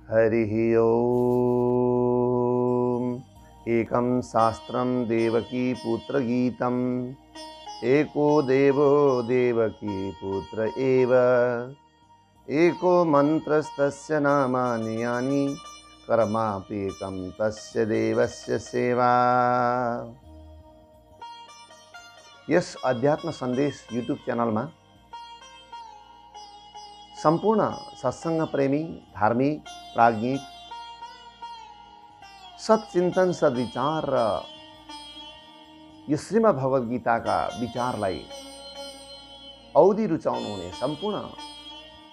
हरिः ओम्। एकं शास्त्रं देवकी पुत्रगीतम् एको देवो देवकी पुत्र एव एको मन्त्रस्तस्य नामानि यानि कर्माप्येकं तस्य देवस्य सेवा। यस अध्यात्म सन्देश युट्युब च्यानलमा सम्पूर्ण सत्संग प्रेमी, धार्मिक, प्राज्ञिक, सत्चिन्तन, सद्विचार र यो श्रीमद् भगवत गीताका विचारलाई औधी रुचाउनु हुने सम्पूर्ण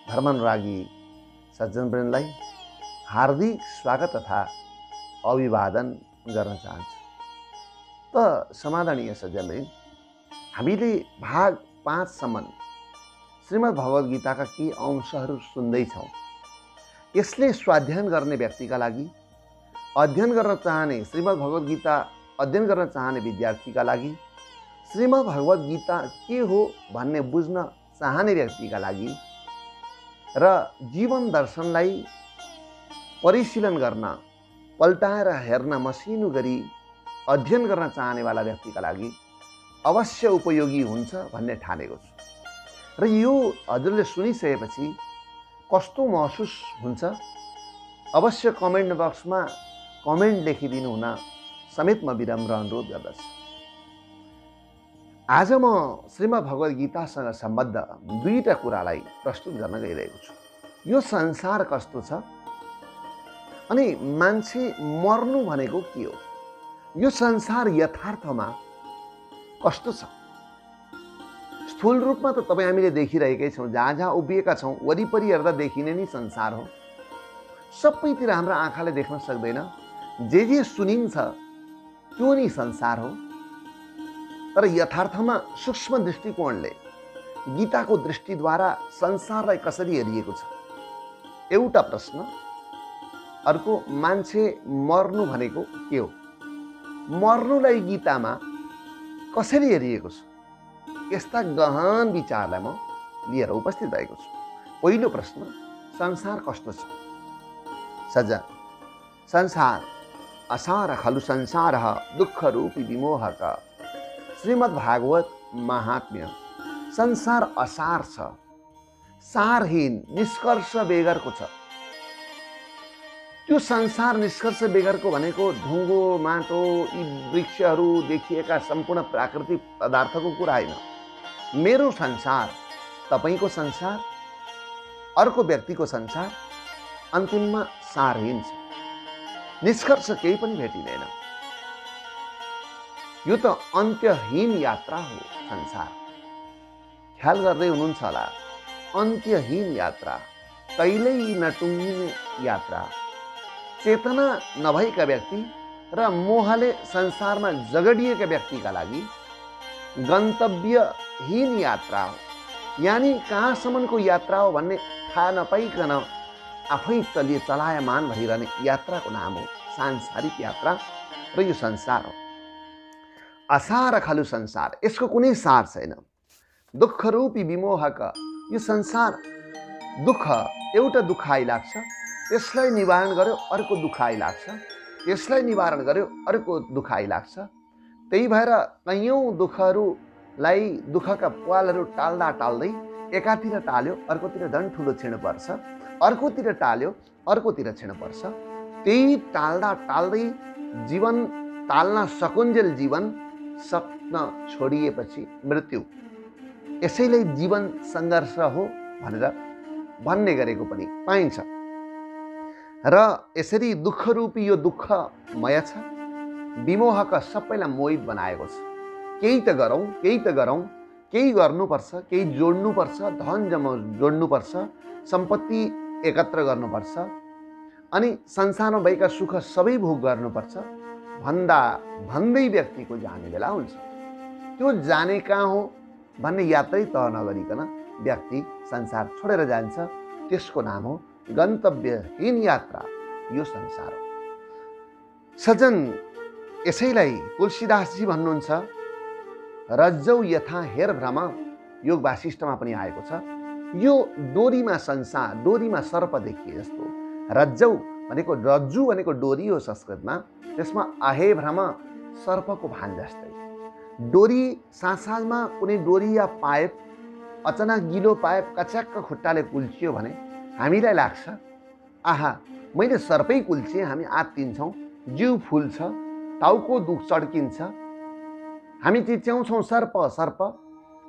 धर्मानुरागी सज्जनवृन्दलाई हार्दिक स्वागत तथा अभिवादन गर्न चाहन्छु। त समादरणीय सज्जनवृन्द, हामीले भाग 5 सम्म श्रीमद् भगवत गीताका केही अंशहरू सुन्दैछौँ। यसले स्वाध्याय गर्ने व्यक्तिका लागि, अध्ययन गर्न चाहने, श्रीमद् भगवत गीता अध्ययन गर्न चाहने विद्यार्थीका लागि, श्रीमद् भगवत गीता के हो भन्ने बुझ्न चाहने व्यक्तिका लागि र जीवन दर्शनलाई परिशीलन गर्न, पल्टाएर हेर्न, मसिनो गरी अध्ययन गर्न चाहनेवाला व्यक्तिका लागि अवश्य उपयोगी हुन्छ भन्ने ठानेको छु। र यो हजुरले सुनिसकेपछि कस्तो महसुस हुन्छ अवश्य कमेन्ट बक्समा कमेन्ट लेखिदिनु हुन समेत म विनम्र अनुरोध गर्दछु। आज म श्रीमद् भगवत गीतासँग सम्बद्ध दुईटा कुरालाई प्रस्तुत गर्न गइरहेको छु। यो संसार कस्तो छ अनि मान्छे मर्नु भनेको के हो, यो संसार यथार्थमा कस्तो छ। स्थूल रूपमा त तपाईँ हामीले देखिरहेकै छौँ, जहाँ जहाँ उभिएका छौँ वरिपरि हेर्दा देखिने नि संसार हो। सबैतिर हाम्रो आँखाले देख्न सक्दैन, जे सुनिन्छ त्यो नि संसार हो। तर यथार्थमा सूक्ष्म दृष्टिकोणले गीताको दृष्टिद्वारा संसारलाई कसरी हेरिएको छ। एउटा प्रश्न। अर्को, मान्छे मर्नु भनेको के हो, मर्नुलाई गीतामा कसरी हेरिएको छ। यस्ता गहन विचारलाई म लिएर उपस्थित भएको छु। पहिलो प्रश्न, संसार कस्तो छ। सज्जन, संसार असार खलु संसार दुःख रूपी विमोहक। श्रीमद् भागवत महात्म्य। संसार असार छ, सारहीन, निष्कर्ष बेगरको छ। त्यो संसार निष्कर्ष बेगरको भनेको ढुङ्गो, माटो, यी वृक्षहरू देखिएका सम्पूर्ण प्राकृतिक पदार्थको कुरा होइन। मेरो संसार, तपाईको संसार, अर्को व्यक्तिको संसार अन्तिममा सारहीन छ, निष्कर्ष केही पनि भेटिँदैन। यो त अन्त्यहीन यात्रा हो संसार। ख्याल गर्दै हुनुहुन्छ होला, अन्त्यहीन यात्रा, कहिल्यै नटुङ्गिने यात्रा। चेतना नभएका व्यक्ति र मोहले संसारमा जगडिएका व्यक्तिका लागि गन्तव्यहीन यात्रा हो। यानि कहाँसम्मको यात्रा हो भन्ने थाहा नपाइकन आफै चलायमान भइरहने यात्राको नाम हो सांसारिक यात्रा। र यो संसार हो असार खलु संसार, यसको कुनै सार छैन। दुःख रूपी विमोहक, यो संसार दुःख, एउटा दुःख आइलाग्छ, यसलाई निवारण गर्यो अर्को दुःख आइलाग्छ, यसलाई निवारण गर्यो अर्को दुःख आइलाग्छ। त्यही भएर कैयौँ दुःखहरूलाई, दुःखका पालहरू टाल्दा टाल्दै एकातिर टाल्यो अर्कोतिर झन् ठुलो छिँड पर्छ, अर्कोतिर टाल्यो अर्कोतिर छिँड पर्छ। त्यही टाल्दा टाल्दै जीवन टाल्न सकुन्जेल जीवन सक्न छोडिएपछि मृत्यु। यसैलाई जीवन सङ्घर्ष हो भनेर भन्ने गरेको पनि पाइन्छ। र यसरी दुःख रूपी यो दुःखमय छ, विमोहक, सबैलाई मोहित बनाएको छ। केही त गरौँ, केही त गरौँ, केही गर्नुपर्छ, केही जोड्नुपर्छ, धन जोड्नुपर्छ, सम्पत्ति एकत्र गर्नुपर्छ, अनि संसारमा भएका सुख सबै भोग गर्नुपर्छ भन्दै व्यक्तिको जाने बेला हुन्छ। त्यो जाने कहाँ हो भन्ने यात्रै तह नगरिकन व्यक्ति संसार छोडेर जान्छ। त्यसको नाम हो गन्तव्यहीन यात्रा। यो संसार हो सज्जन। यसैलाई तुलसीदासजी भन्नुहुन्छ, रज्जौ यथा हेर भ्रम, योग वासिष्ठमा पनि आएको छ। यो डोरीमा संसार, डोरीमा सर्प देखिए जस्तो, रज्जौ भनेको रज्जु भनेको डोरी हो संस्कृतमा, त्यसमा आहे भ्रम सर्पको भान जस्तै। डोरी साँझमा कुनै डोरी या पाइप अचानक गिलो पाइप कच्याक्क खुट्टाले कुल्चियो भने हामीलाई लाग्छ आहा मैले सर्पै कुल्चिएँ, हामी आत्तिन्छौँ, जिउ फुल्छ, टाउको दुख चड्किन्छ, हामी चिच्याउँछौँ सर्प सर्प।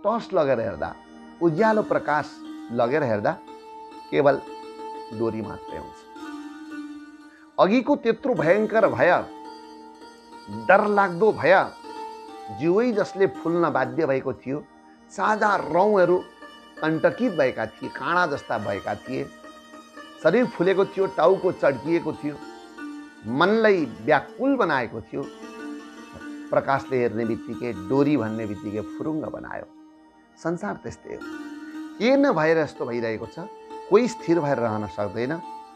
टर्च लगेर हेर्दा, उज्यालो प्रकाश लगेर हेर्दा केवल डोरी मात्रै हुन्छ। अघिको त्यत्रो भयङ्कर भय, डरलाग्दो भय, जिउै जसले फुल्न बाध्य भएको थियो, साझा रौँहरू कण्टकित भएका थिए, काँडा जस्ता भएका थिए, शरीर फुलेको थियो, टाउको चड्किएको थियो, मनलाई व्याकुल बनाएको थियो। प्रकाशले हेर्ने बित्तिकै, डोरी भन्ने बित्तिकै फुरुङ्ग बनायो। संसार त्यस्तै हो, के न भएर यस्तो भइरहेको छ, कोही स्थिर भएर रहन सक्दैन।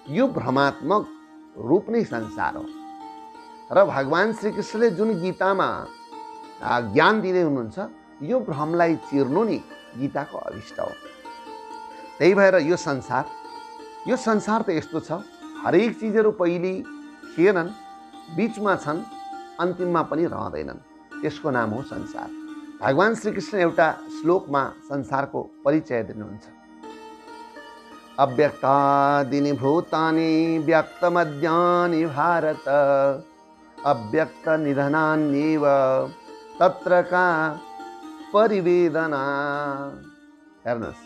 यो भ्रमात्मक रूप नै संसार हो। र भगवान श्रीकृष्णले जुन गीतामा ज्ञान दिँदै हुनुहुन्छ, यो भ्रमलाई चिर्नु नि गीताको अभिष्ट हो। त्यही भएर यो संसार त यस्तो छ, हरेक चिजहरू पहिले थिएनन्, बीचमा छन्, अन्तिममा पनि रहँदैनन्, त्यसको नाम हो संसार। भगवान श्रीकृष्ण एउटा श्लोकमा संसारको परिचय दिनुहुन्छ। अव्यक्तादीनि भूतानि व्यक्तमद्यानि भारत, अव्यक्त निधनान्येव तत्र का परिवेदना। हेर्नुहोस्,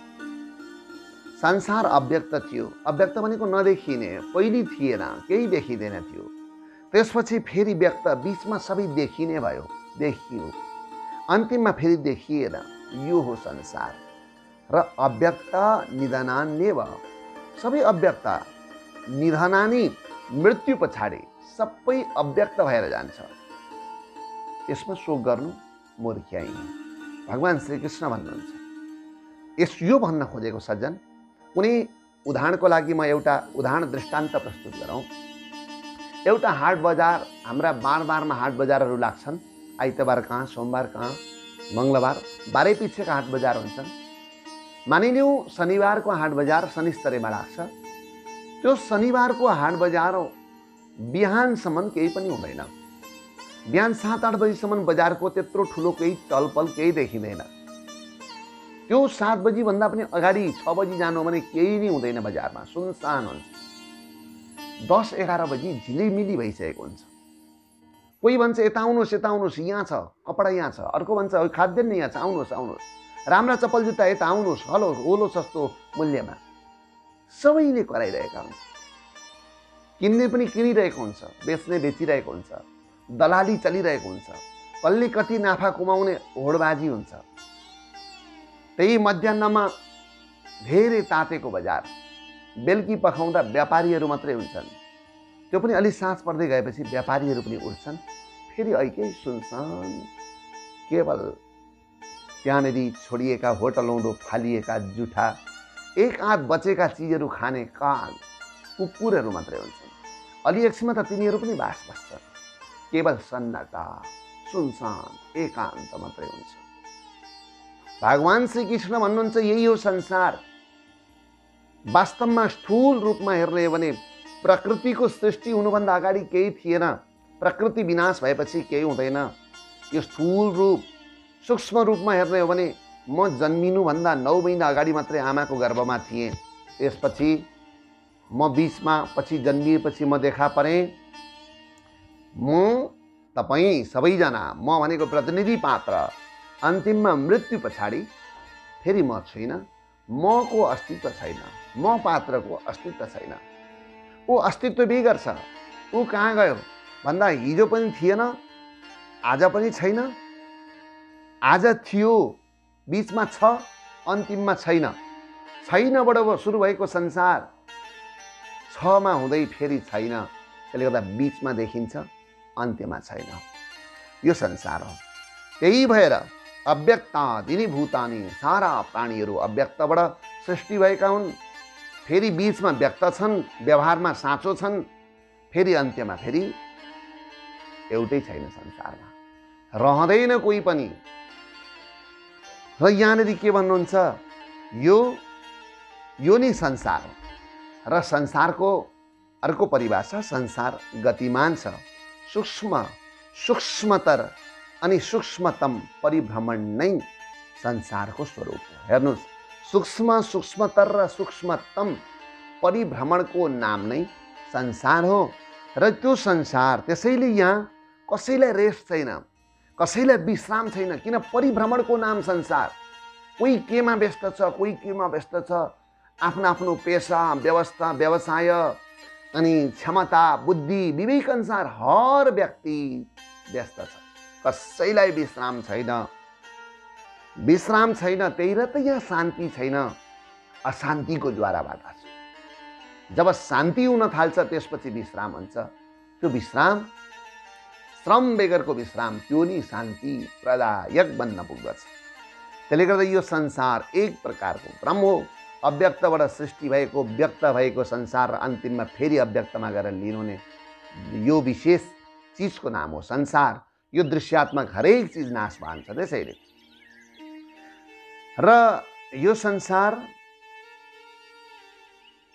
संसार अव्यक्त थियो। अव्यक्त भनेको नदेखिने, पहिले थिएन, केही देखिँदैन थियो। त्यसपछि फेरि व्यक्त, बीचमा सबै देखिने भयो, देखियो, अन्तिममा फेरि देखिएन। यो हो संसार। र अव्यक्त निधनान्येव, सबै अव्यक्त, निधनानि मृत्यु पछाडि सबै अव्यक्त भएर जान्छ। यसमा शोक गर्नु मूर्ख्याइ हो। भगवान श्रीकृष्ण भन्नुहुन्छ। यो भन्न खोजेको सज्जन, कुनै उदाहरणको लागि म एउटा उदाहरण दृष्टान्त प्रस्तुत गरौँ। एउटा हाट बजार, हाम्रा बारमा हाट बजारहरू लाग्छन्। आइतबार कहाँ, सोमबार कहाँ, मङ्गलबार, बाह्रै पिछेका हाट बजार हुन्छन्। मानिलिउँ शनिबारको हाट बजार शनिस्तरेमा लाग्छ। त्यो शनिबारको हाट बजार बिहानसम्म केही पनि हुँदैन। बिहान 7-8 बजीसम्म बजारको त्यत्रो ठुलो केही चलपल केही देखिँदैन। त्यो 7 बजी भन्दा पनि अगाडि 6 बजी जानु भने केही नै हुँदैन, बजारमा सुनसान हुन्छ। 10-11 बजी झिलिमिली भइसकेको हुन्छ। कोही भन्छ यता आउनुहोस्, यहाँ छ कपडा, यहाँ छ। अर्को भन्छ खाद्यान्न यहाँ छ, आउनुहोस्, राम्रा चप्पल जुत्ता यता आउनुहोस्, होलो सस्तो मूल्यमा। सबैले कराइरहेका हुन्छ। किन्ने पनि किनिरहेको हुन्छ, बेच्ने बेचिरहेको हुन्छ, दलाली चलिरहेको हुन्छ, कसले कति नाफा कमाउने होडबाजी हुन्छ। त्यही मध्याहमा धेरै तातेको बजार, बेलुकी पखाउँदा व्यापारीहरू मात्रै हुन्छन्। त्यो पनि अलि साँझ पर्दै गएपछि व्यापारीहरू पनि उठ्छन्। फेरि ऐकै सुनसान, केवल त्यहाँनेरि छोडिएका होटलौँदो फालिएका जुठा, एक आध बचेका चिजहरू खाने काग कुकुरहरू मात्रै हुन्छन्। अलि एकछिनमा त तिनीहरू पनि बास बस्छन्। केवल सन्नाटा, सुनसान, एकान्त मात्रै हुन्छ। भगवान श्रीकृष्ण भन्नुहुन्छ यही हो संसार। वास्तवमा स्थूल रूपमा हेर्ने हो भने प्रकृतिको सृष्टि हुनुभन्दा अगाडि केही थिएन। प्रकृति विनाश भएपछि केही हुँदैन। यो स्थूल रूप। सूक्ष्म रूपमा हेर्ने हो भने म जन्मिनुभन्दा 9 महिना अगाडि मात्रै आमाको गर्भमा थिएँ। त्यसपछि म बीचमा, पछि जन्मिएपछि म देखा परेँ। म, तपाईँ सबैजना, म भनेको प्रतिनिधि पात्र, अन्तिममा मृत्यु पछाडि फेरि म छैन। मको अस्तित्व छैन, म पात्रको अस्तित्व छैन। ऊ अस्तित्व बिगर छ। ऊ कहाँ गयो भन्दा हिजो पनि थिएन, आज पनि छैन। आज थियो, बीचमा छ, अन्तिममा छैन। छैनबाट सुरु भएको संसार छमा हुँदै फेरि छैन। त्यसले गर्दा बीचमा देखिन्छ, अन्त्यमा छैन। यो संसार हो। त्यही भएर अव्यक्तादीनि भूतानि, सारा प्राणीहरू अव्यक्तबाट सृष्टि भएका हुन्। फेरि बीचमा व्यक्त छन्, व्यवहारमा साँचो छन्, फेरि अन्त्यमा फेरि एउटै छैन। संसारमा रहँदैन कोही पनि। र यहाँनिर के भन्नुहुन्छ, यो नै संसार हो। र संसारको अर्को परिभाषा, संसार गतिमान छ, सूक्ष्म सूक्ष्मतर अनि सूक्ष्मतम परिभ्रमण नै संसारको स्वरूप हो। हेर्नुहोस्, सूक्ष्म सूक्ष्मतर र सूक्ष्मतम परिभ्रमणको नाम नै संसार हो। र त्यो संसार, त्यसैले यहाँ कसैलाई रेस्ट छैन, कसैलाई विश्राम छैन। किन? परिभ्रमणको नाम संसार। कोही केमा व्यस्त छ, कोही केमा व्यस्त छ, आफ्नो आफ्नो पेसा, व्यवस्था, व्यवसाय अनि क्षमता, बुद्धि, विवेक अनुसार हर व्यक्ति व्यस्त छ। कसैलाई विश्राम छैन, विश्राम छैन। त्यही र त यहाँ शान्ति छैन, अशान्तिको ज्वाराबाट छ। जब शान्ति हुन थाल्छ त्यसपछि विश्राम हुन्छ। त्यो विश्राम, श्रम बेगरको विश्राम, त्यो नि शान्ति प्रदायक बन्न पुग्दछ। त्यसले गर्दा यो संसार एक प्रकारको भ्रम हो। अव्यक्तबाट सृष्टि भएको, व्यक्त भएको संसार र अन्तिममा फेरि अव्यक्तमा गएर लिनुहुने यो विशेष चिजको नाम हो संसार। यो दृश्यात्मक हरेक चिज नाशवान छ। त्यसैले र यो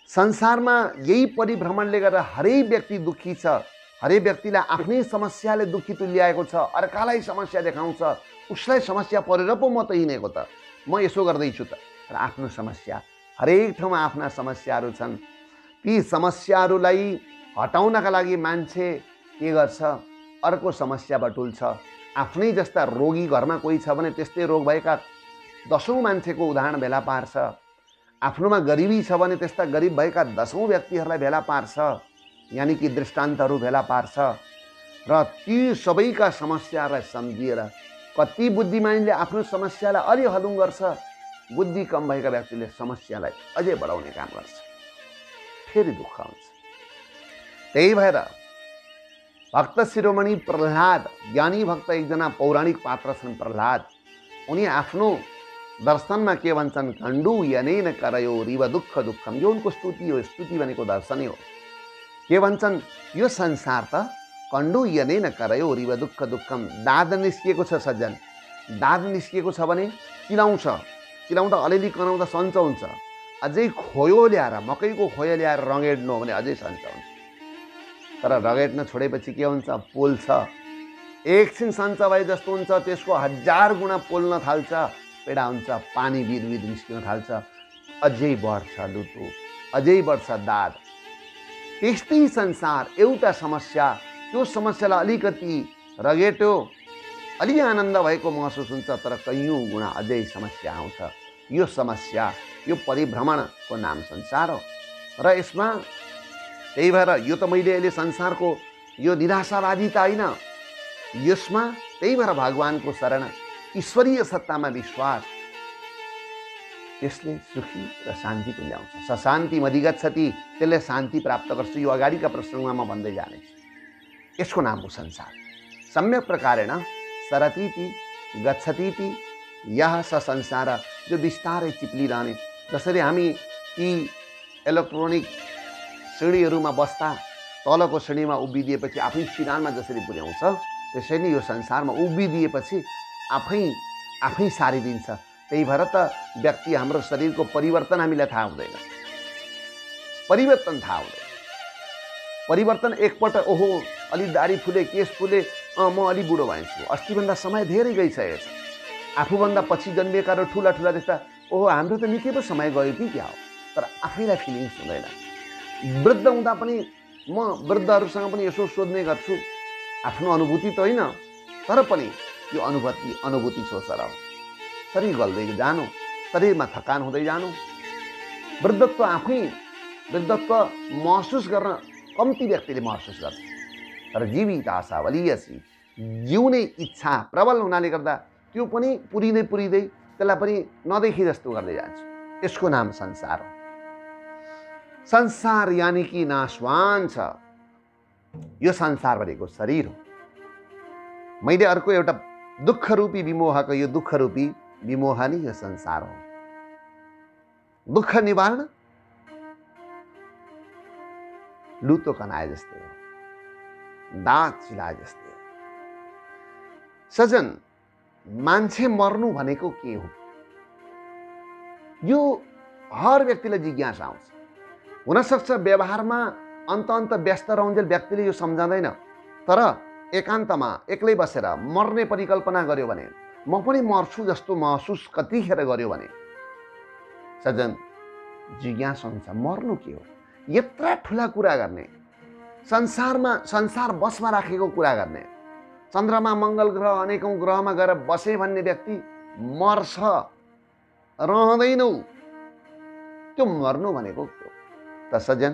संसारमा यही परिभ्रमणले गर्दा हरेक व्यक्ति दुःखी छ। हरेक व्यक्तिलाई आफ्नै समस्याले दुःखी तुल्याएको छ। अर्कालाई समस्या देखाउँछ, उसलाई समस्या परेर पो म त हिँडेको त, म यसो गर्दैछु त। र आफ्नो समस्या, हरेक ठाउँमा आफ्ना समस्याहरू छन्। ती समस्याहरूलाई हटाउनका लागि मान्छे के गर्छ? अर्को समस्या बटुल्छ। आफ्नै जस्ता रोगी घरमा कोही छ भने त्यस्तै रोग भएका 10औं मान्छेको उदाहरण भेला पार्छ। आफ्नोमा गरिबी छ भने त्यस्ता गरिब भएका 10औं व्यक्तिहरूलाई भेला पार्छ, यानि कि दृष्टान्तहरू भेला पार्छ। र ती सबैका समस्यालाई सम्झिएर कति बुद्धिमानले आफ्नो समस्यालाई अलि हलुङ गर्छ, बुद्धि कम भएका व्यक्तिले समस्यालाई अझै बढाउने काम गर्छ, फेरि दुःख हुन्छ। त्यही भएर भक्त शिरोमणि प्रह्लाद, ज्ञानी भक्त, एकजना पौराणिक पात्र छन् प्रह्लाद। उनी आफ्नो दर्शनमा के भन्छन्? खण्डु यनेन करयो रिव दुःख दुःखम। यो उनको स्तुति हो। स्तुति भनेको दर्शनै हो। के भन्छन्? यो संसार त कण्डु यनेन करयो रिव दुःख दुःखम। दाद निस्किएको छ सज्जन, दाद निस्किएको छ भने चिलाउँछ, चिलाउँदा अलिअलि कनाउँदा सन्चो हुन्छ। अझै खोयो ल्याएर, मकैको खोयो ल्याएर रगेड्नु हो भने अझै सन्चो हुन्छ। तर रगेट्न छोडेपछि के हुन्छ? पोल्छ। एकछिन सन्चो भए जस्तो हुन्छ, त्यसको 1000 गुणा पोल्न थाल्छ, पीडा हुन्छ, पानी बिरबिर निस्किन थाल्छ, अझै बढ्छ लुतो, अझै बढ्छ दाद। त्यस्तै संसार, एउटा समस्या, त्यो समस्यालाई अलिकति रगेट्यो, अलि आनन्द भएको महसुस हुन्छ, तर कैयौँ गुणा अझै समस्या आउँछ। यो समस्या, यो परिभ्रमणको नाम संसार हो। र यसमा त्यही भएर यो त मैले अहिले संसारको यो निराशावादिता होइन, यसमा त्यही भएर भगवानको शरण, ईश्वरीय सत्तामा विश्वास, त्यसले सुखी र शान्ति तुल्याउँछ। सशान्ति मधिगच्छति, त्यसले शान्ति प्राप्त गर्छ। यो अगाडिका प्रसङ्गमा म भन्दै जानेछु। यसको नाम हो संसार। सम्यक प्रकारेण सरतीति गच्छतीति यह स संसार, जो बिस्तारै चिप्लिरहने। जसरी हामी ती इलेक्ट्रोनिक श्रेणीहरूमा बस्दा तलको श्रेणीमा उभिदिएपछि आफै सिरानमा जसरी पुर्याउँछ, त्यसरी नै यो संसारमा उभिदिएपछि आफै सारिदिन्छ। त्यही भएर त व्यक्ति, हाम्रो शरीरको परिवर्तन हामीलाई थाहा हुँदैन, परिवर्तन थाहा हुँदैन। परिवर्तन एकपल्ट ओहो अलि दाढी फुले, केस फुले, म अलि बुढो भएछु, अस्तिभन्दा समय धेरै गइसकेको छ। आफूभन्दा पछि जन्मिएका र ठुला ठुला देख्दा ओहो हाम्रो त निकै पो समय गयो कि क्या हो, तर आफैलाई फिलिङ्स हुँदैन। वृद्ध हुँदा पनि म वृद्धहरूसँग पनि यसो सोध्ने गर्छु, आफ्नो अनुभूति त होइन, तर पनि यो अनुभूति छ सर। शरीर गल्दै जानु, शरीरमा थकान हुँदै जानु, वृद्धत्व वृद्धत्व महसुस गर्न कम्ती व्यक्तिले महसुस गर्छ। तर जीवित आशा बलियसी, जिउने इच्छा प्रबल हुनाले गर्दा त्यो पनि पुरिँदै त्यसलाई पनि नदेखि जस्तो गर्दै जान्छ। यसको नाम संसार हो। संसार यानि कि नाशवान छ। यो संसार भनेको शरीर हो। मैले अर्को एउटा दुःखरूपी विमोहको, यो दुःखरूपी विमोह नै यो संसार हो। दुःख निवारण लुतो कनाए जस्तै हो, दाँत चिलाए जस्तै हो। सजन, मान्छे मर्नु भनेको के हो? यो हर व्यक्तिलाई जिज्ञासा आउँछ। हुनसक्छ व्यवहारमा अन्त व्यस्त रहन्जेल व्यक्तिले यो सम्झँदैन, तर एकान्तमा एक्लै बसेर मर्ने परिकल्पना गर्यो भने, म पनि मर्छु जस्तो महसुस कतिखेर गर्यो भने सज्जन जिज्ञासा हुन्छ मर्नु के हो। यत्रा ठुला कुरा गर्ने, संसार बसमा राखेको कुरा गर्ने, चन्द्रमा मङ्गल ग्रह अनेकौं ग्रहमा गएर बसे भन्ने व्यक्ति मर्छ, रहँदैनौ, त्यो मर्नु भनेको त सज्जन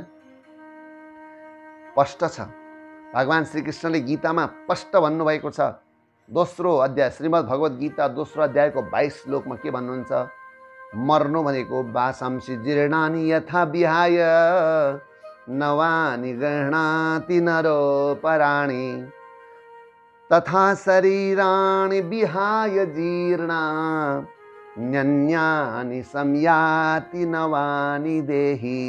स्पष्ट छ। भगवान श्रीकृष्णले गीतामा स्पष्ट भन्नुभएको छ। दोस्रो अध्याय श्रीमद् भगवत गीता दोस्रो अध्यायको 22 श्लोकमा के भन्नुहुन्छ, मर्नु भनेको वासांसि जीर्णानि यथा विहाय नवानि गृह्णाति नरोपराणि तथा शरीराणि विहाय जीर्णा न्यन्यानि संयाति नवानि देहि।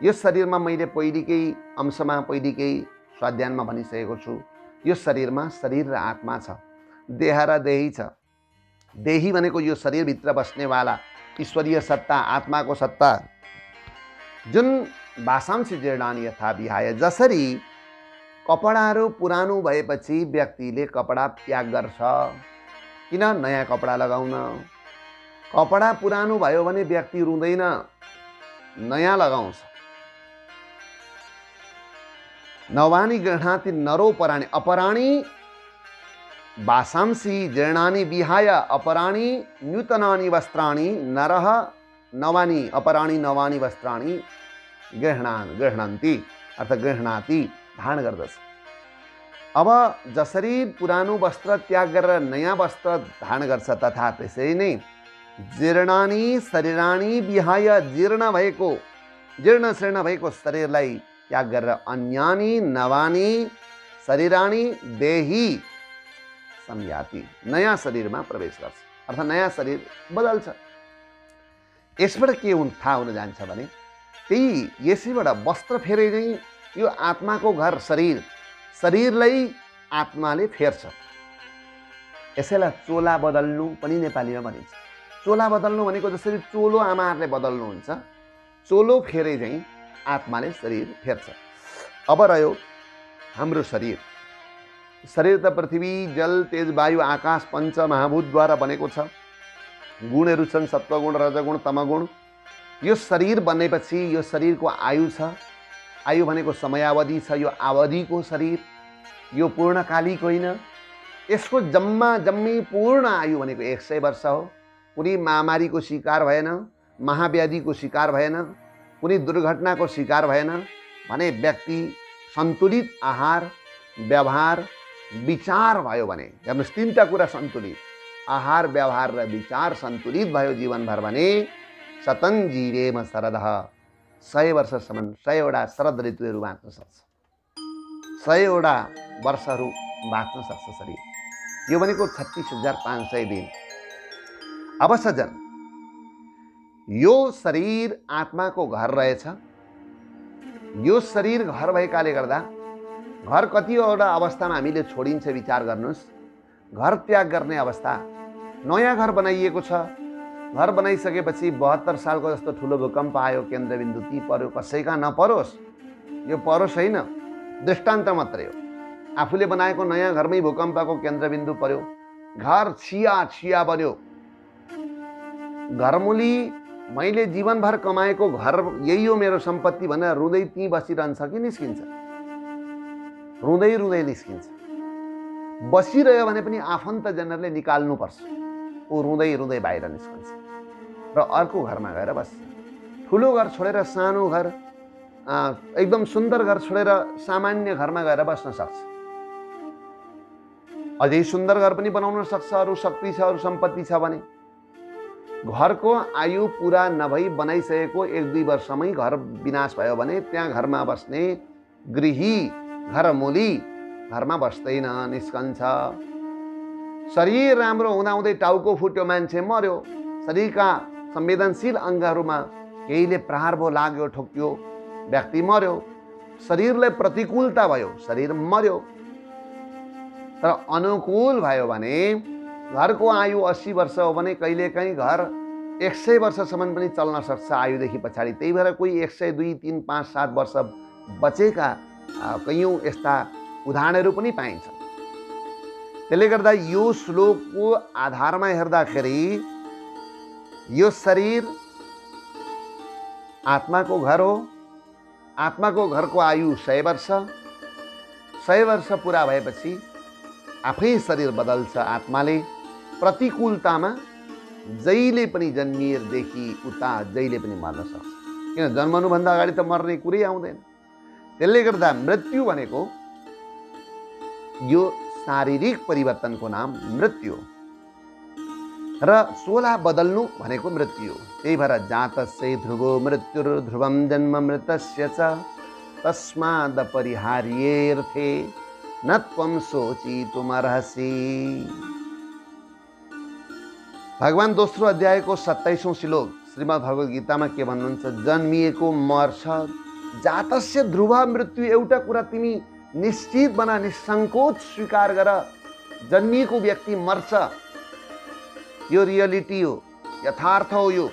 यो शरीरमा मैले पहिलेकै अंशमा पहिलेकै स्वाध्यायमा भनिसकेको छु, यो शरीरमा शरीर र आत्मा छ, देह र देही छ। देही भनेको यो शरीरभित्र बस्नेवाला ईश्वरीय सत्ता, आत्माको सत्ता, जुन वासांसि जीर्णानि यथा विहाय, जसरी कपडाहरू पुरानो भएपछि व्यक्तिले कपडा त्याग गर्छ, किन नयाँ कपडा लगाउन। कपडा पुरानो भयो भने व्यक्ति रुँदैन, नयाँ लगाउँछ। नवानी गृह्णाति नरोपराणि, अपराणि वासांसि जीर्णानि विहाय अपराणि नूतनानि वस्त्राणि नरः नवानी अपराणि नवानी वस्त्राणि गृह्णन्ति अर्थात् गृह्णाति, धारण गर्दछ। अब जसरी पुरानो वस्त्र त्याग गरेर नयाँ वस्त्र धारण गर्छ तथा त्यसै नै जीर्णानि शरीराणि विहाय जीर्ण शीर्ण भएको शरीरलाई त्याग गरेर अन्यानि नवानी शरीराणि देही संयाति, नयाँ शरीरमा प्रवेश गर्छ, अर्थात् नयाँ शरीर बदल्छ। यसबाट के थाहा हुन जान्छ भने त्यही यसैबाट वस्त्र फेरे चाहिँ यो आत्माको घर शरीरलाई आत्माले फेर्छ। यसैलाई चोला बदल्नु पनि नेपालीमा भनिन्छ। चोला बदल्नु भनेको जसरी चोलो आमाहरूले बदल्नुहुन्छ, चोलो फेरे चाहिँ आत्माले शरीर फेर्छ। अब रह्यो हाम्रो शरीर त पृथ्वी जल तेज वायु आकाश पंच महाभूतद्वारा बनेको छ। गुणहरू छन् सत्वगुण रजगुण तमगुण। यो शरीर बनेपछि यो शरीरको आयु छ, आयु भनेको समयावधि छ, यो अवधिको शरीर, यो पूर्णकालिक होइन। यसको जम्मै पूर्ण आयु भनेको 100 वर्ष हो। कुनै महामारीको शिकार भएन, महाव्याधिको शिकार भएन, कुनै दुर्घटनाको शिकार भएन भने व्यक्ति सन्तुलित आहार व्यवहार विचार भयो भने, हेर्नुहोस् तीनटा कुरा सन्तुलित, आहार व्यवहार र विचार सन्तुलित भयो जीवनभर भने शतं जीवेम शरदः, 100 वर्षसम्म 100वटा शरद ऋतुहरू बाँच्न सक्छ, 100वटा वर्षहरू बाँच्न सक्छ शरीर। यो भनेको 36,500 दिन। अब सज्जन, यो शरीर आत्माको घर रहेछ। यो शरीर घर भएकाले गर्दा घर कतिवटा अवस्थामा हामीले छोडिन्छ विचार गर्नुहोस्। घर त्याग गर्ने अवस्था, नयाँ घर बनाइएको छ, घर बनाइसकेपछि 72 सालको जस्तो ठुलो भूकम्प आयो, केन्द्रबिन्दु ती पर्यो, कसैका नपरोस्, यो परोस् होइन, दृष्टान्त मात्रै हो। आफूले बनाएको नयाँ घरमै भूकम्पको केन्द्रबिन्दु पर्यो, घर छिया बन्यो। घरमुली मैले जीवनभर कमाएको घर यही हो मेरो सम्पत्ति भनेर रुँदै त्यहीँ बसिरहन्छ कि निस्किन्छ? रुँदै निस्किन्छ। बसिरह्यो भने पनि आफन्तजनहरूले निकाल्नुपर्छ, ऊ रुँदै बाहिर निस्कन्छ र अर्को घरमा गएर बस्छ। ठुलो घर छोडेर सानो घर, एकदम सुन्दर घर छोडेर सामान्य घरमा गएर बस्न सक्छ। अझै सुन्दर घर पनि बनाउन सक्छ, अरू शक्ति छ, अरू सम्पत्ति छ भने। घरको आयु पूरा नभई बनाइसकेको 1-2 वर्षमै घर विनाश भयो भने त्यहाँ घरमा बस्ने गृही घरमुली घरमा बस्दैन, निस्कन्छ। शरीर राम्रो हुँदाहुँदै टाउको फुट्यो, मान्छे मर्यो। शरीरका संवेदनशील अङ्गहरूमा केहीले प्रहार भयो, लाग्यो, ठोक्यो, व्यक्ति मर्यो। शरीरलाई प्रतिकूलता भयो, शरीर मर्यो। तर अनुकूल भयो भने घरको आयु 80 वर्ष हो भने कहिलेकाहीँ घर 100 वर्षसम्म पनि चल्न सक्छ आयुदेखि पछाडि। त्यही भएर कोही 102, 3, 5, 7 वर्ष बचेका कैयौँ यस्ता उदाहरणहरू पनि पाइन्छ। त्यसले गर्दा यो श्लोकको आधारमा हेर्दाखेरि यो शरीर आत्माको घर हो। आत्माको घरको आयु 100 वर्ष। 100 वर्ष पुरा भएपछि आफै शरीर बदल्छ। आत्माले प्रतिकूलतामा जहिले पनि जन्मिएदेखि उता जहिले पनि मर्न सक्छ, किन जन्मनुभन्दा अगाडि त मर्ने कुरै आउँदैन। त्यसले गर्दा मृत्यु भनेको यो शारीरिक परिवर्तनको नाम मृत्यु र सोला बदल्नु भनेको मृत्यु हो। त्यही भएर जातस्य ध्रुवो मृत्युर्ध्रुवं जन्म मृतस्य च तस्मादपरिहार्येऽर्थे न त्वं शोचितुमर्हसि। भगवान दोस्रो अध्यायको 27औं श्लोक श्रीमद् भगवत गीतामा के भन्नुहुन्छ? जन्मिएको मर्छ। जातस्य ध्रुव मृत्यु। एउटा कुरा तिमी निश्चित बना, निसङ्कोच स्वीकार गर, जन्मिएको व्यक्ति मर्छ। यो रियलिटी हो, यथार्थ हो। यो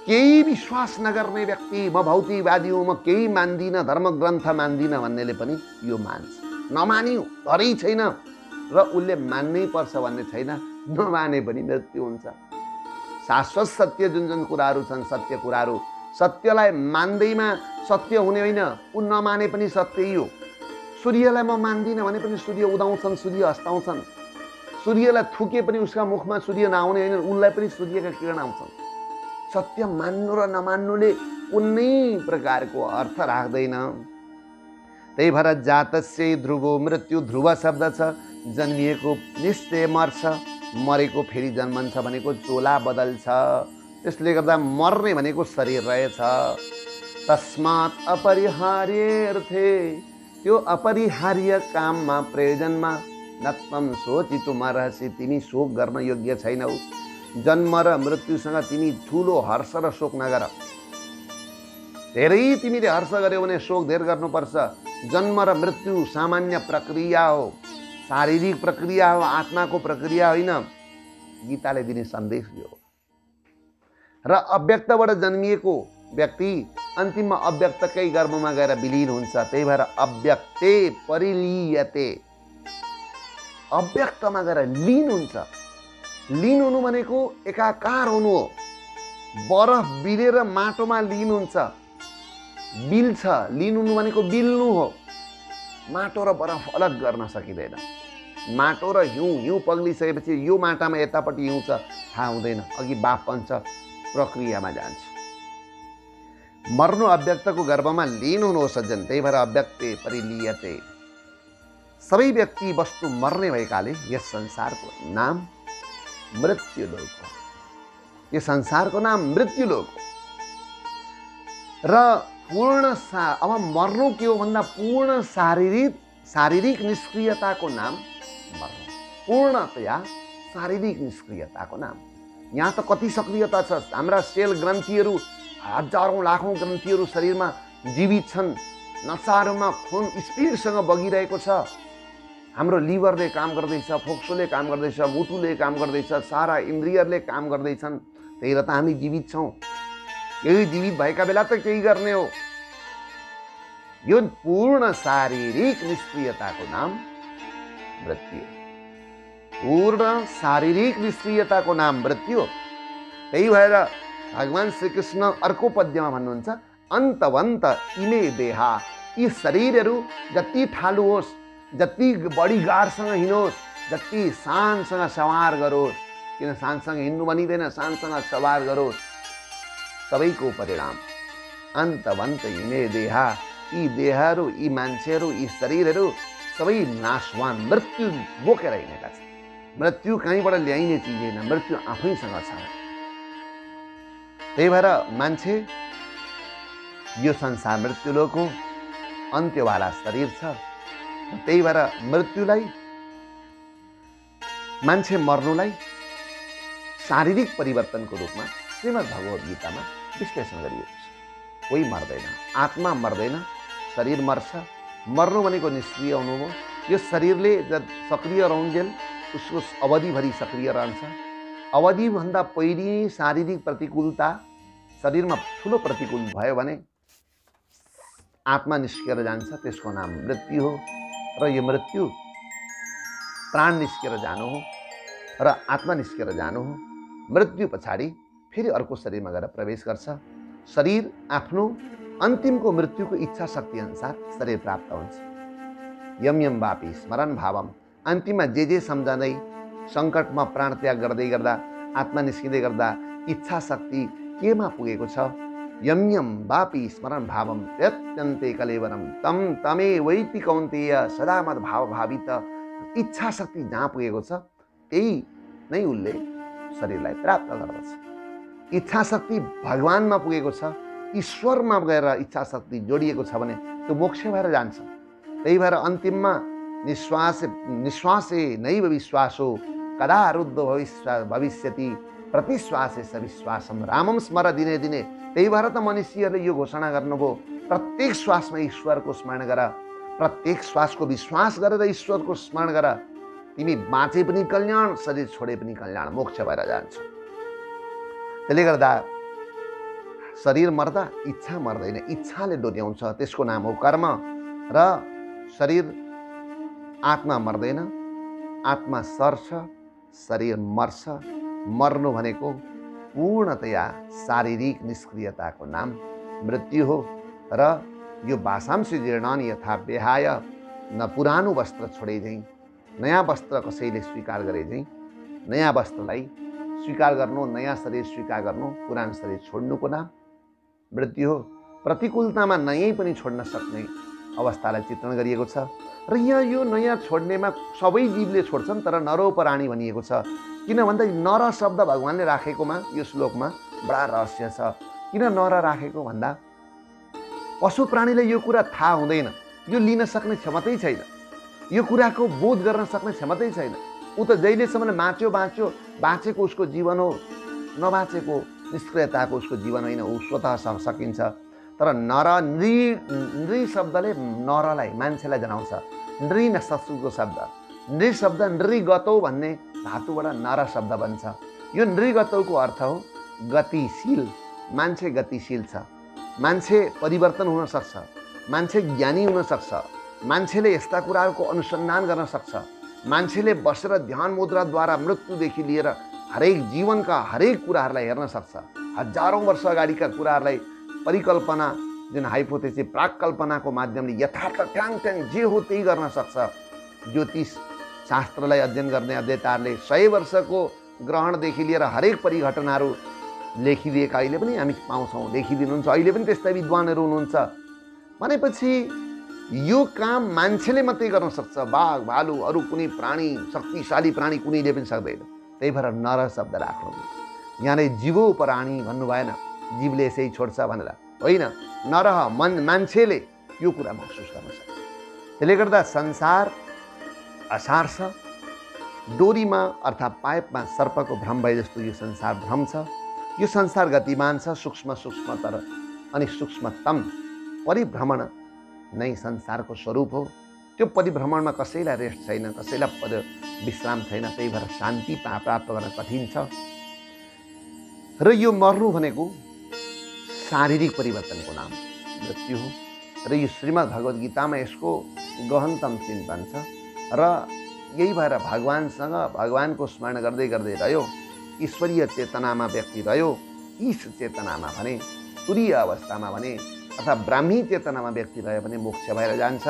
केही विश्वास नगर्ने व्यक्ति, म भौतिकवादी हुँ, म केही मान्दिनँ, धर्मग्रन्थ मान्दिनँ भन्नेले पनि यो मान्छ। नमान्यो धरै छैन र उसले मान्नै पर्छ भन्ने छैन, नमाने पनि मृत्यु हुन्छ। शाश्वत सत्य जुन जुन कुराहरू छन्, सत्य कुराहरू, सत्यलाई मान्दैमा सत्य हुने होइन, ऊ नमाने पनि सत्य हो। सूर्यलाई म मान्दिनँ भने पनि सूर्य उदाउँछन्, सूर्य अस्ताउँछन्। सूर्यलाई थुके पनि उसका मुखमा सूर्य नआउने होइन, उनलाई पनि सूर्यका किरण आउँछन्। सत्य मान्नु र नमान्नुले कुनै प्रकारको अर्थ राख्दैन। त्यही भएर जातस्य ध्रुवो मृत्यु, ध्रुव शब्द छ, जन्मिएको निश्चय मर्छ, मरेको फेरि जन्मन्छ भनेको चोला बदल्छ। त्यसले गर्दा मर्ने भनेको शरीर रहेछ। तस्मात् अपरिहार्येऽर्थे, त्यो अपरिहार्य काममा, प्रयोजनमा न त्वं शोचितुमर्हसि, तिमी शोक गर्न योग्य छैनौ। जन्म र मृत्युसँग तिमी ठुलो हर्ष र शोक नगर। धेरै तिमीले हर्ष गर्यौ भने शोक धेर गर्नुपर्छ। जन्म र मृत्यु सामान्य प्रक्रिया हो, शारीरिक प्रक्रिया हो, आत्माको प्रक्रिया होइन। गीताले दिने सन्देश यो हो। र अव्यक्तबाट जन्मिएको व्यक्ति अन्तिममा अव्यक्तकै गर्भमा गएर विलीन हुन्छ। त्यही भएर अव्यक्ते परिलीयते, अव्यक्तमा गएर लीन हुन्छ। लीन हुनु भनेको एकाकार हुनु हो। बरफ बिलेर माटोमा लीन हुन्छ, बिल्छ। लीन हुनु भनेको बिल्नु हो। माटो र बरफ अलग गर्न सकिँदैन। माटो र हिउँ पग्लिसकेपछि यो माटामा यतापट्टि हिउँ छ थाहा हुँदैन, अघि बाफ बन्छ, प्रक्रियामा जान्छ। मर्नु अव्यक्तको गर्भमा लीन हुनु हो सज्जन। त्यही भएर अव्यक्ते परिलीयते, सबै व्यक्ति वस्तु मर्ने भएकाले यस संसारको नाम मृत्युलोक हो। यो संसारको नाम मृत्युलोक हो। र पूर्ण अब मर्नु के हो भन्दा पूर्ण शारीरिक निष्क्रियताको नाम मर्नु। पूर्णतया शारीरिक निष्क्रियताको नाम। यहाँ त कति सक्रियता छ। हाम्रा सेल ग्रन्थीहरू, हजारौं लाखौं ग्रन्थीहरू शरीरमा जीवित छन्। नसाहरूमा खुन स्पिडसँग बगिरहेको छ। हाम्रो लिभरले काम गर्दैछ, फोक्सोले काम गर्दैछ, मुटुले काम गर्दैछ, सारा इन्द्रियहरूले काम गर्दैछन्। त्यही र त हामी जीवित छौँ। यही जीवित भएका बेला त केही गर्ने हो। यो पूर्ण शारीरिक निष्क्रियताको नाम मृत्यु। पूर्ण शारीरिक निष्क्रियताको नाम मृत्यु। त्यही भएर भगवान श्रीकृष्ण अर्को पद्यमा भन्नुहुन्छ, अन्तवन्त इमे देहा, यी शरीरहरू जति ठालु होस्, जति बढी गाडसँग हिँडोस्, जति शानसँग सवार गरोस्, किन शानसँग हिँड्नु भनिँदैन, शानसँग सवार गरोस्, सबैको परिणाम अन्तवन्त इमे देहा, यी देहहरू, यी मान्छेहरू, यी शरीरहरू सबै नाशवान, मृत्यु बोकेर हिँडेका छन्। मृत्यु कहीँबाट ल्याइने चिज होइन, मृत्यु आफैसँग छ। त्यही भएर मान्छे यो संसार मृत्युलोक हो, अन्त्यवाला शरीर छ। त्यही भएर मृत्युलाई, मान्छे मर्नुलाई शारीरिक परिवर्तनको रूपमा श्रीमद् भगवत गीतामा विश्लेषण गरिएको छ। कोही मर्दैन, आत्मा मर्दैन, शरीर मर्छ। मर्नु भनेको निष्क्रिय हुनु हो। यो शरीरले जब सक्रिय रहन्जेल उसको अवधिभरि सक्रिय रहन्छ। अवधिभन्दा पहिले शारीरिक प्रतिकूलता शरीरमा ठुलो प्रतिकूल भयो भने आत्मा निस्केर जान्छ, त्यसको नाम मृत्यु हो। र यो मृत्यु प्राण निस्केर जानु हो र आत्मा निस्केर जानु हो। मृत्यु पछाडि फेरि अर्को शरीरमा गएर प्रवेश गर्छ। शरीर आफ्नो अन्तिमको मृत्युको इच्छा शक्ति अनुसार शरीर प्राप्त हुन्छ। यम यम वापी स्मरण भावम, अन्तिममा जे सम्झँदै सङ्कटमा प्राण त्याग गर्दै गर्दा आत्मा निस्किँदै गर्दा इच्छा शक्ति केमा पुगेको छ? यम यम वापी स्मरण भावम त्यत्यन्ते कलेवरम तम तमे वैति कौन्तेय सदा मद भाव भावित। इच्छा शक्ति जहाँ पुगेको छ त्यही नै उसले शरीरलाई प्राप्त गर्दछ। इच्छा शक्ति भगवानमा पुगेको छ, ईश्वरमा गएर इच्छा शक्ति जोडिएको छ भने त्यो मोक्ष भएर जान्छ। त्यही भएर अन्तिममा निश्वासे नैव विश्वासो कदा रुद्ध भविष्यति प्रतिश्वासे सविश्वासम रामम स्मर दिने दिने। त्यही भएर त मनुष्यहरूले यो घोषणा गर्नुभयो, प्रत्येक श्वासमा ईश्वरको स्मरण गर, प्रत्येक श्वासको विश्वास गरेर ईश्वरको स्मरण गर। तिमी बाँचे पनि कल्याण, शरीर छोडे पनि कल्याण, मोक्ष भएर जान्छ। त्यसले गर्दा शरीर मर्दा इच्छा मर्दैन, इच्छाले डोर्याउँछ, त्यसको नाम हो कर्म। र शरीर आत्मा मर्दैन, आत्मा सर्छ, शरीर मर्छ। मर्नु भनेको पूर्णतया शारीरिक निष्क्रियताको नाम मृत्यु हो। र यो भाषांसि जीर्णानि यथा बेहाय, न पुरानो वस्त्र छोडे झैँ, नयाँ वस्त्र कसैले स्वीकार गरे झैँ, नयाँ वस्त्रलाई स्वीकार गर्नु, नयाँ शरीर स्वीकार गर्नु, पुरानो शरीर छोड्नुको नाम मृत्यु हो। प्रतिकूलतामा नयाँ पनि छोड्न सक्ने अवस्थालाई चित्रण गरिएको छ। र यहाँ यो नयाँ छोड्नेमा सबै जीवले छोड्छन्, तर नरोपराणी भनिएको छ। किन भन्दा नर शब्द भगवानले राखेकोमा यो श्लोकमा बडा रहस्य छ। किन नर राखेको भन्दा पशु प्राणीलाई यो कुरा थाहा हुँदैन, यो लिन सक्ने क्षमतै छैन, यो कुराको बोध गर्न सक्ने क्षमतै छैन। ऊ त जहिलेसम्म बाँचेको उसको जीवन हो, नबाँचेको निष्क्रियताको उसको जीवन होइन, ऊ स्वतः सकिन्छ। तर नर नृ शब्दले नरलाई मान्छेलाई जनाउँछ। नृ न संस्कृतको शब्द, नृ शब्द नृगतौ भन्ने धातुबाट नर शब्द बन्छ। यो नृगतौको अर्थ हो गतिशील। मान्छे गतिशील छ, मान्छे परिवर्तन हुन सक्छ, मान्छे ज्ञानी हुन सक्छ, मान्छेले यस्ता कुराहरूको अनुसन्धान गर्न सक्छ, मान्छेले बसेर ध्यान मुद्राद्वारा मृत्युदेखि लिएर हरेक जीवनका हरेक कुराहरूलाई हेर्न सक्छ। हजारौँ वर्ष अगाडिका कुराहरूलाई परिकल्पना, जुन हाइपोथेसिस प्राकल्पनाको माध्यमले यथार्थ ट्याङ ट्याङ जे हो त्यही गर्न सक्छ। ज्योतिष शास्त्रलाई अध्ययन गर्ने अध्येताहरूले 100 वर्षको ग्रहणदेखि लिएर हरेक परिघटनाहरू लेखिदिएका अहिले पनि हामी पाउँछौँ, लेखिदिनुहुन्छ। अहिले पनि त्यस्ता विद्वानहरू हुनुहुन्छ। भनेपछि यो काम मान्छेले मात्रै गर्न सक्छ, बाघ भालु अरू कुनै प्राणी, शक्तिशाली प्राणी कुनैले पनि सक्दैन। त्यही भएर नर शब्द राख्नु। यहाँले जीवो प्राणी भन्नु भएन, जीवले यसै छोड्छ भनेर होइन, नरह मान्छेले यो कुरा महसुस गर्न सक्छ। त्यसले गर्दा संसार असार छ, डोरीमा अर्थात् पाइपमा सर्पको भ्रम भए जस्तो यो संसार भ्रम छ। यो संसार गतिमान छ, सूक्ष्म सूक्ष्मतर अनि सूक्ष्मतम परिभ्रमण नै संसारको स्वरूप हो। त्यो परिभ्रमणमा कसैलाई रेस्ट छैन, कसैलाई विश्राम छैन। त्यही भएर शान्ति प्राप्त गर्न कठिन छ। र यो मर्नु भनेको शारीरिक परिवर्तनको नाम मृत्यु हो। र यो श्रीमद् भगवद् गीतामा यसको गहनतम चिन्तन छ। र यही भएर भगवानसँग भगवानको स्मरण गर्दै गर्दै रह्यो, ईश्वरीय चेतनामा व्यक्ति रह्यो, ईश चेतनामा भने, तुरीय अवस्थामा भने अथवा ब्राह्मी चेतनामा व्यक्ति रह्यो भने मोक्ष भएर जान्छ।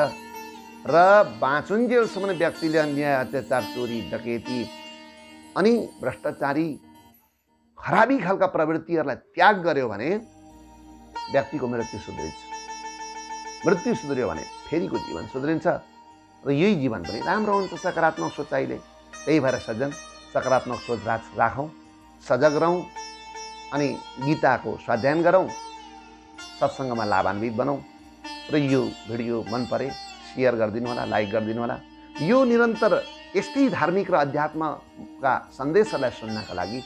र बाँचुन्जेलसम्म व्यक्तिले अन्याय, अत्याचार, चोरी, डकैती अनि भ्रष्टाचारी खराबी खालका प्रवृत्तिहरूलाई त्याग गर्यो भने व्यक्तिको मृत्यु सुध्रिन्छ। मृत्यु सुध्रियो भने फेरिको जीवन सुध्रिन्छ र यही जीवन पनि राम्रो हुन्छ सकारात्मक सोचाइले। त्यही भएर सज्जन सकारात्मक सोच राखौँ, सजग रहौँ अनि गीताको स्वाध्यायन गरौँ, सत्सङ्गमा लाभान्वित बनौँ। र यो भिडियो मन परे सेयर गरिदिनु होला, लाइक गरिदिनु होला। यो निरन्तर यस्तै धार्मिक र अध्यात्मका सन्देशहरूलाई सुन्नका लागि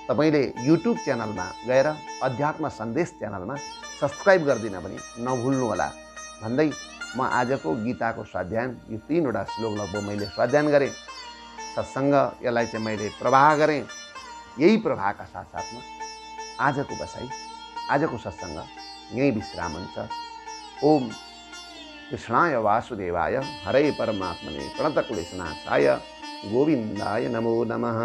तपाईले युट्युब च्यानलमा गएर अध्यात्म सन्देश च्यानलमा सब्स्क्राइब गरिदिन पनि नभुल्नु होला भन्दै म आजको गीताको स्वाध्यायन यो 3वटा श्लोक लगभग मैले स्वाध्यायन गरेँ। सत्सङ्ग यसलाई चाहिँ मैले प्रवाह गरेँ। यही प्रभावका साथसाथमा आजको बसाइ, आजको सत्सङ्ग यहीँ विश्राम हुन्छ। ओम कृष्णाय वासुदेवाय हरे परमात्मने प्रणतक्लेशनाशाय गोविन्दाय नमो नमः।